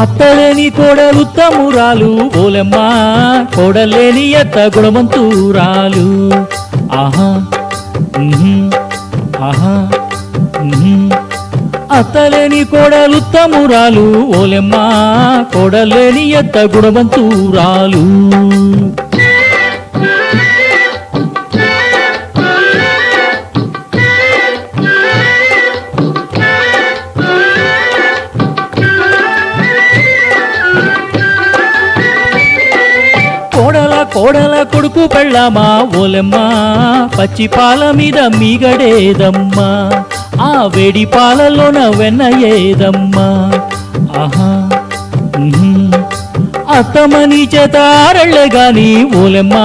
అత్తలేని కోడలు తమ్మురాలు ఓలెమ్మ కోడలేని ఎత్త గుణవంతురాలు ఆహా ఆహా అత్తలేని కోడలు తమ్మురాలు ఓలెమ్మ కోడలేని ఎత్త గుణవంతురాలు కోడల కొడుకు పెళ్ళామా ఓలెమ్మ పచ్చి పాల మీద మీగడేదమ్మా ఆ వేడి పాలలోన వెన్న ఏదమ్మా ఆహా అత్తమని చేత ఆరళ్ళే గాని ఓలెమ్మ